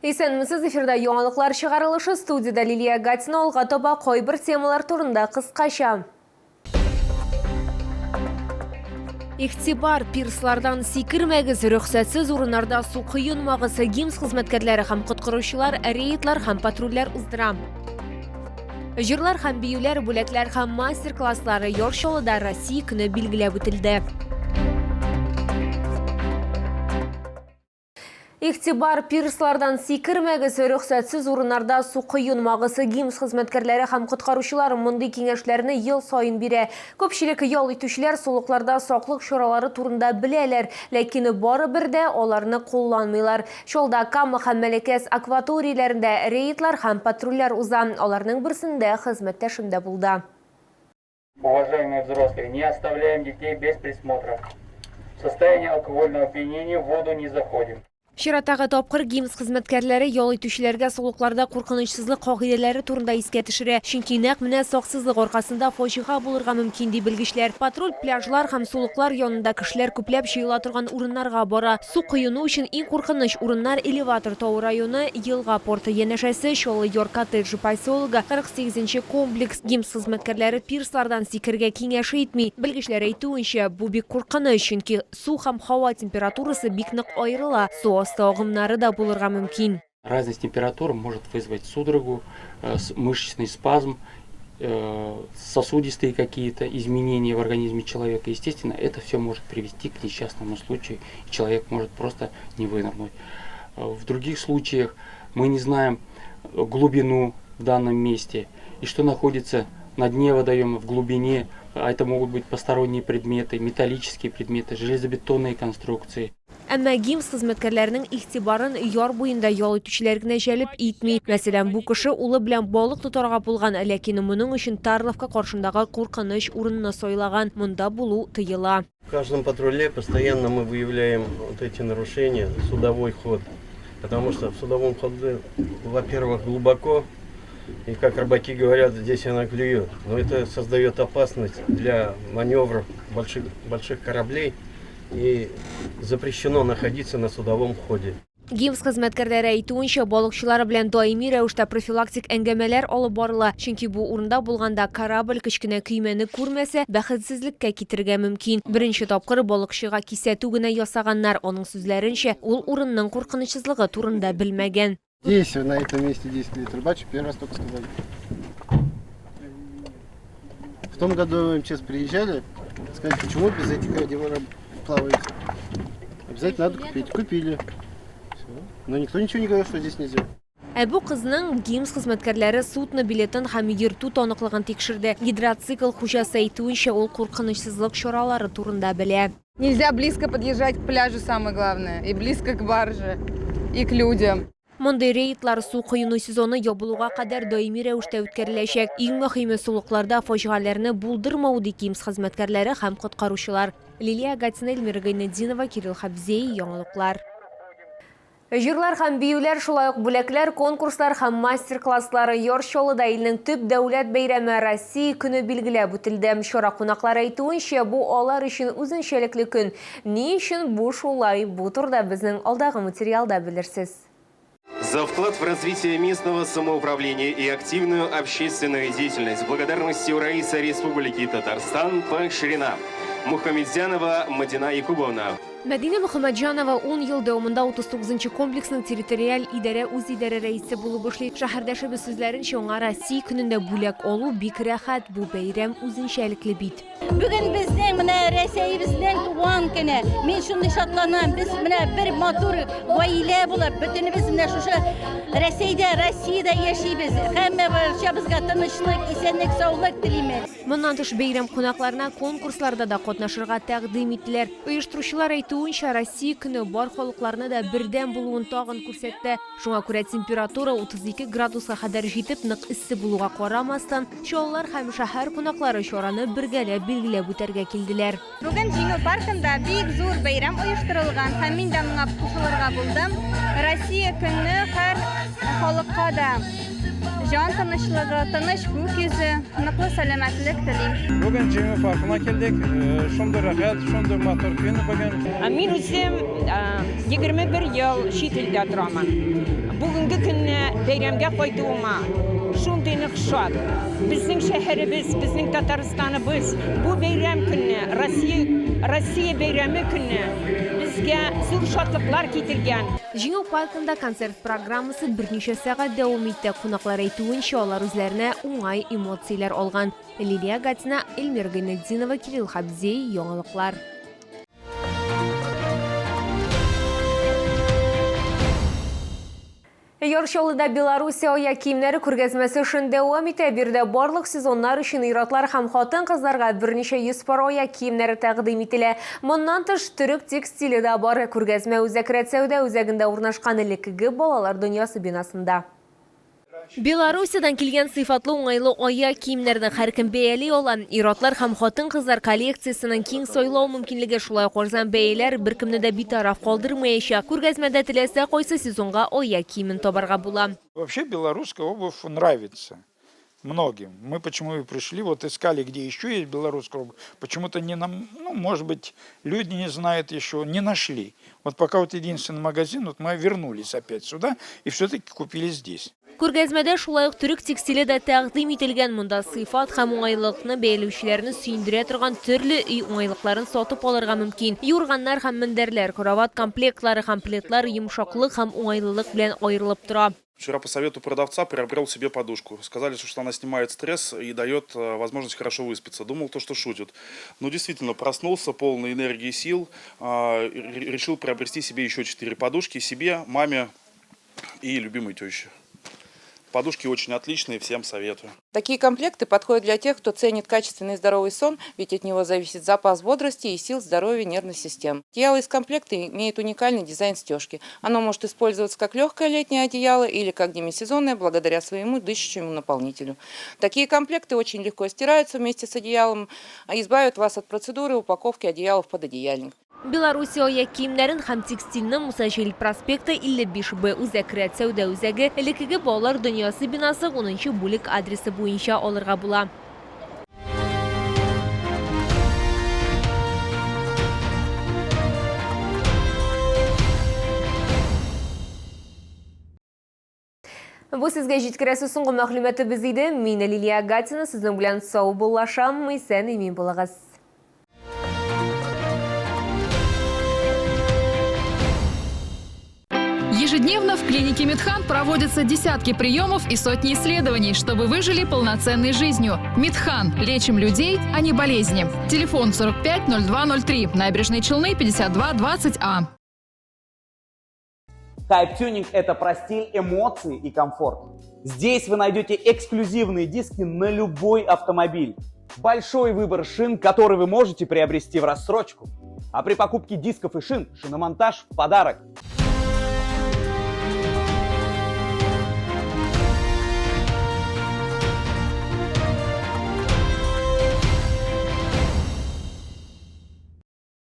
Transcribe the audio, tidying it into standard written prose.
Исәнмесез, эфирда яңалыклар чыгарылышы, студияда Лилия Гатина, алга таба кайбер темалар турында кыскача. Игътибар, пирслардан сикермәгез, рөхсәтсез урыннарда су коенмагыз, ГИМС хезмәткәрләре һәм коткаручылар рейдлар һәм патрульләр уздыра. Җырлар һәм биюләр, бүләкләр һәм мастер-класслары Йоршолыда Россия көне билгеләп үтелде. Игътибар, пирслардан сикермәгез, рөхсәтсез урыннарда су коенмагыз, ГИМС хезмәткәрләре һәм коткаручылар мондый киңәшләрне ел сайын бирә. Күпчелек ял итүчеләр сулыкларда саклык чаралары турында беләләр, ләкин барыбер дә аларны кулланмыйлар. Шулда Кама һәм Мәләкәс акваторияләрендә рейдлар һәм патрульләр уза. Аларның берсендә хезмәттәшем дә булды. Уважаемые взрослые, не оставляем детей без присмотра. В состоянии алкогольного опьянения в воду не заходим. Чиратагы тапкыр ГИМС хезмәткәрләре ял итүчеләргә сулыкларда куркынычсызлык кагыйдәләре турында искә төшерә. Чөнки нәкъ менә саксызлык аркасында фаҗига булырга мөмкин ди белгечләр. Патруль пляжлар һәм сулыклар янында кешеләр күпләп җыела торган урыннарга бара. Су коену өчен иң куркыныч урыннар Элеватор Тау районы, Елга порты янәшәсе, Чолы-Йор коттеджы поселогы, 48-нче комплекс. ГИМС хезмәткәрләре пирслардан сикергә киңәш итми. Белгечләр әйтүенчә, бу бик куркыныч, чөнки су һәм һава температурасы бик нык аерыла. Агымнары да булырга мөмкин. Разность температуры может вызвать судорогу, мышечный спазм, сосудистые какие-то изменения в организме человека. Естественно, это все может привести к несчастному случаю, и человек может просто не вынырнуть. В других случаях мы не знаем глубину в данном месте и что находится на дне водоема, в глубине. А это могут быть посторонние предметы, металлические предметы, железобетонные конструкции. Әмма ГИМС хезмәткәрләренең игътибарын яр буенда ял итүчеләр генә җәлеп итми. Мәсәлән, бу кеше улы белән балык тотарга булган, ләкин моның өчен Тарловка каршындагы куркыныч урынны сайлаган. Монда булу тыела. В каждом патруле постоянно мы выявляем вот эти нарушения, судовой ход. Потому что в судовом ходу, во-первых, глубоко, и как рыбаки говорят, здесь она клюет. Но это создает опасность для маневров больших кораблей. И запрещено находиться на судовом ходе. ГИМС хезмәткәрләре әйтүенчә, балыкчылар белән даими рәвештә профилактик әңгәмәләр алып барыла. Чөнки бу урында булганда корабль кечкенә көймәне күрмәсә, бәхетсезлеккә китергә мөмкин. Беренче тапкыр балыкчыга кисәтү генә ясаганнар. Аның сүзләренчә, ул урынның куркынычсызлыгы турында белмәгән. Здесь, на этом месте действует рыбачь, первый раз только сказали. В том году МЧС приезжали, сказали, почему без этих одеваров плаваете. Обязательно надо купить. Купили. Все. Но никто ничего не говорил, что здесь нельзя. Бу кызның ГИМС хезмәткәрләре судны билетын һәм йөртү таныклыгын тикшерде. Гидроцикл хуҗасы әйтүенчә, ул куркынычсызлык чаралары турында белә. Нельзя близко подъезжать к пляжу, самое главное, и близко к барже, и к людям. Мондый рейдлар су коену сезоны ябылуга кадәр даими рәвештә үткәреләчәк. Иң мөһиме сулыкларда фаҗигаләрне булдырмау ди ГИМС хезмәткәрләре һәм коткаручылар. Лилия Гатина, Эльмира Гайнетдинова, Кирилл Хабзей, яңалыклар. Җырлар һәм биюләр, шулай ук бүләкләр, конкурслар һәм мастер-класслары Йоршолыда илнең төп дәүләт бәйрәме Россия көне билгеләп үтелде. Чара кунаклары әйтүенчә, бу алар өчен үзенчәлекле көн. Ни өчен бу шулай? Бу турда безнең алдагы материалда белерсез. За вклад в развитие местного самоуправления и активную общественную деятельность благодарностью Раиса Республики Татарстан поощрена Мухамедзянова Мадина Якубовна. Мәдинә Мөхәммәтҗанова 10 ел дәвамында 39-нчы комплексның территориаль идарә үз-идарә рәисе булып эшли. Шәһәрдәшебез сүзләренчә, аңа Россия көнендә бүләк алу бик рәхәт, бу бәйрәм үзенчәлекле бит. Бүген безнең менә Россиябезнең туган көне. Мин шундый шатланам. Без менә бер матур гаилә булып, бөтенебез менә шушы Россиядә яшибез. Һәммә барчабызга тынычлык, исәнлек, саулык телибез. Моннан тыш бәйрәм кунакларына конкурсларда да катнашырга тәкъдим ителәр. Оештыручылар әйтүенчә, Россия көне бар халыкларны да бердәм булуын тагын күрсәтте. Шуңа күрә температура 32 градуска кадәр җитеп, нык иссе булуга карамастан, чаллар һәм шәһәр кунаклары чараны бергәләп билгеләп үтәргә килделәр. Бүген Җиңү паркында бик зур бәйрәм оештырылган һәм мин дә моңа кушылырга булдым. Россия көнне һәр халыкка да Can tanışlığı, tanış gökyüzü, ныклы сәламәтлек телим. Bugün Cemil Parkı'na geldik. Şunday rahat, şunday motor gün bugün. Мен өзім 21 ел шет елде тұрамын. Бүгінгі күні бәйрәмгә қайтуыма шундый нык шат. Безнең шәһәребез, безнең Татарстаныбыз бу бәйрәм көне, Россия бәйрәме көне безгә зур шатлыклар китергән. Жиңу паркында концерт программасы берничә сәгать дәвам итте. Кунаклар әйтүенчә, алар үзләренә уңай эмоцияләр алган. Лилия Гатина, Эльмира Гайнетдинова, Кирилл Хабзей, яңалыклар. Ярышчылыда Белоруссия аяк киемнәре күргәзмәсе өчен дәвам итә. Бирдә барлык сезоннар өчен ир-атлар һәм хатын-кызларга берничә 100 пар аяк киемнәре тәкъдим ителә. Моннан тыш төрек текстиле дә бар. Күргәзмә Үзәк сәүдә үзәгендә урнашкан элеккеге балалар дөньясы бинасында. Белоруссиядан килгән сыйфатлы уңайлы аяк киемнәрне һәркем бәяли ала. Ир-атлар һәм хатын-кызлар коллекциясының киң сайлау мөмкинлеге шулай арзан бәяләр беркемне дә битараф калдырмаячак. Күргәзмәдә теләсә кайсы сезонга аяк киемен табарга була. Вообще белорусская обувь нравится многим. Мы почему и пришли, вот искали, где еще есть белорусская обувь. Почему-то не нам, ну, может быть, люди не знают еще, не нашли. Вот пока вот единственный магазин, вот мы вернулись опять сюда и все-таки купили здесь. Күргәзмәдә шулай ук төрек текстиле дә тәкъдим ителгән. Монда сыйфат һәм уңайлыкны бәялүчеләрне сөендерә торган төрле үй уңайлыкларын сатып алырга мөмкин. Юрганнар һәм мендәрләр, кровать комплектлары һәм плетлар йомшаклык һәм уңайлылык белән аерылып тора. Вчера по совету продавца приобрел себе подушку. Сказали, что она снимает стресс и дает возможность хорошо выспаться. Думал, что шутят. Но действительно проснулся, полный энергии и сил. Решил приобрести себе еще 4 подушки. Себе, маме и любимой теще. Подушки очень отличные, всем советую. Такие комплекты подходят для тех, кто ценит качественный и здоровый сон, ведь от него зависит запас бодрости и сил здоровья нервной системы. Одеяло из комплекта имеет уникальный дизайн стежки. Оно может использоваться как легкое летнее одеяло или как демисезонное благодаря своему дышащему наполнителю. Такие комплекты очень легко стираются вместе с одеялом, а избавят вас от процедуры упаковки одеялов под одеяльник. Белоруссия аяк киемнәрен һәм текстильне Мусашил проспекты 55Б Үзәк сәүдә үзәге элеккеге балалар дөньясы бинасы 10-нчы бүлек адресы буенча алырга була. Бу сезгә җиткерәсе соңгы мәгълүматыбыз иде. Мин Лилия Гатина, сезнең белән сау булашам, исән имин булыгыз. Ежедневно в клинике Медхан проводятся десятки приемов и сотни исследований, чтобы вы жили полноценной жизнью. Медхан. Лечим людей, а не болезни. Телефон 450203. Набережные Челны, 5220А. Тайп-тюнинг – это про стиль, эмоции и комфорт. Здесь вы найдете эксклюзивные диски на любой автомобиль. Большой выбор шин, который вы можете приобрести в рассрочку. А при покупке дисков и шин, шиномонтаж в подарок.